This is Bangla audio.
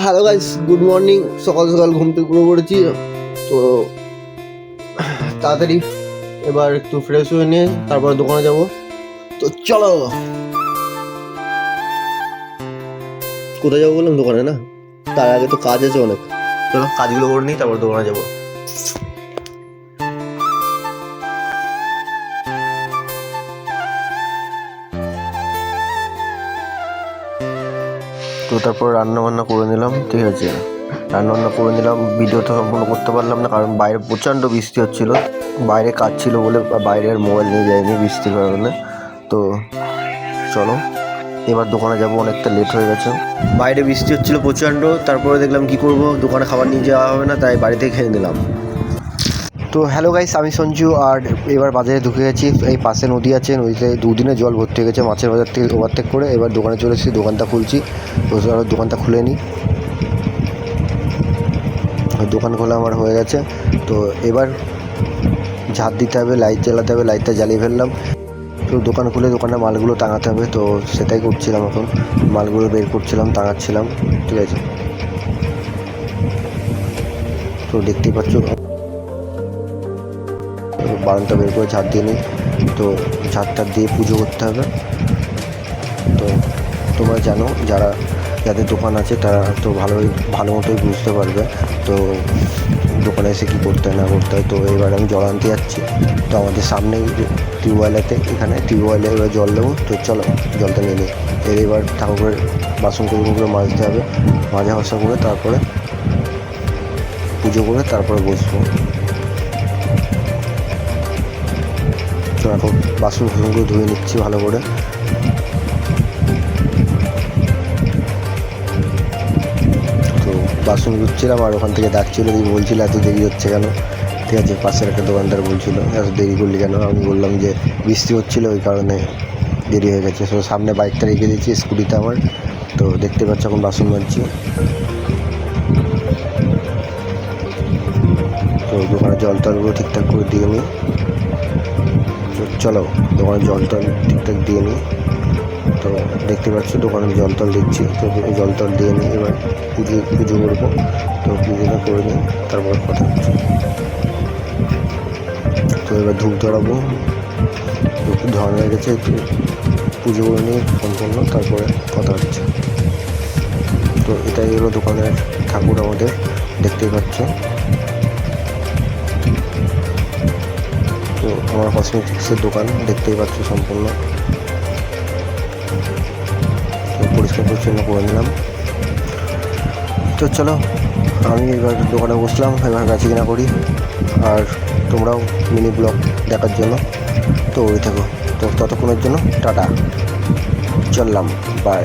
Hello guys, good morning. সকাল সকাল ঘুম থেকে উঠে পড়েছি। তো তাড়াতাড়ি এবার একটু ফ্রেশ হয়ে নিয়ে তারপর দোকানে যাব। তো চলো, কোথায় যাবো বললাম? দোকানে না, তার আগে তো কাজ আছে অনেক। চলো কাজগুলো করে নিই, তারপর দোকানে যাবো। তো তারপর রান্না বান্না করে নিলাম, ঠিক আছে। রান্না বান্না করে নিলাম, ভিডিও তো সম্পূর্ণ করতে পারলাম না, কারণ বাইরে প্রচণ্ড বৃষ্টি হচ্ছিল। বাইরে কাজ ছিল বলে বাইরে আর মোবাইল নিয়ে যায়নি বৃষ্টির কারণে। তো চলো এবার দোকানে যাব, অনেকটা লেট হয়ে গেছে। বাইরে বৃষ্টি হচ্ছিল প্রচণ্ড, তারপরে দেখলাম কি করব, দোকানে খাবার নিয়ে যাওয়া হবে না, তাই বাড়িতে খেয়ে নিলাম। তো হ্যালো গাইস, আমি সঞ্জু। আর এবার বাজারে ঢুকে গেছি। এই পাশে নদী আছে, নদীতে দুদিনে জল ভর্তি হয়ে গেছে মাছের বাজার থেকে ওভারটেক করে। এবার দোকানে চলে এসেছি, দোকানটা খুলছি। তো দোকানটা খুলে নিই। দোকান খোলা আমার হয়ে গেছে। তো এবার ঝাঁপ দিতে হবে, লাইট জ্বালাতে হবে। লাইটটা জ্বালিয়ে ফেললাম। তো দোকান খুলে দোকানে মালগুলো টাঙাতে হবে, তো সেটাই করছিলাম। এখন মালগুলো বের করছিলাম, টাঙাচ্ছিলাম, ঠিক আছে। তো দেখতেই পাচ্ছ, বারান্দা বের করে ঝাঁট দিয়ে নিই। তো ঝাঁটটা দিয়ে পুজো করতে হবে। তো তোমরা জানো, যাদের দোকান আছে তারা তো ভালো মতোই বুঝতে পারবে। তো দোকানে এসে কী করতে হয় না করতে হয়। তো এবার আমি জল আনতে যাচ্ছি। তো আমাদের সামনেই টিউবওয়েলেতে, এখানে টিউবওয়েলে এবার জল দেবো। তো চলো জলটা নিয়ে নিই। এবার ঠাকুরের বাসনগুলো মাজতে হবে। মাজা ঘষা করে তারপরে পুজো করে তারপরে বসবো। তো এখন বাসনগুলো ধুয়ে নিচ্ছি ভালো করে। তো বাসন ধুচ্ছিলাম, আর ওখান থেকে ডাকছিল, বলছিল এত দেরি হচ্ছে কেন, ঠিক আছে। পাশের একটা দোকানদার বলছিল এত দেরি করলি কেন। আমি বললাম যে বৃষ্টি হচ্ছিল, ওই কারণে দেরি হয়ে গেছে। তো সামনে বাইকটা রেখে দিয়েছি, স্কুটিতে আমার। তো দেখতে পাচ্ছ এখন বাসন মাজছি। তো দোকানে জল টলগুলো ঠিকঠাক করে দিয়ে নিই। তো চলো দোকানে জল টল ঠিকঠাক দিয়ে নিই। তো দেখতে পাচ্ছ দোকানে জল টল দিচ্ছি। তো জল টল দিয়ে নিই, এবার পুজো করবো। তো পুজোটা করে নিই, তারপর কথা হচ্ছে। তো এবার ধূপ ধরাবো, ধূপ ধরানো হয়ে গেছে। একটু পুজো করে নিই সম্পূর্ণ, তারপরে কথা হচ্ছে। তো এটাই হলো দোকানের ঠাকুর আমাদের, দেখতেই পাচ্ছ। তো আমার কসমেটিক্সের দোকান, দেখতেই পাচ্ছ সম্পূর্ণ। তো পরিষ্কার পরিচ্ছন্ন করে নিলাম। তো চলো আমি এবার দোকানে বসলাম, এবার বেচা কিনা করি। আর তোমরাও মিনি ব্লগ দেখার জন্য তো ওই থাকো। তো ততক্ষণের জন্য টাটা, চললাম, বাই।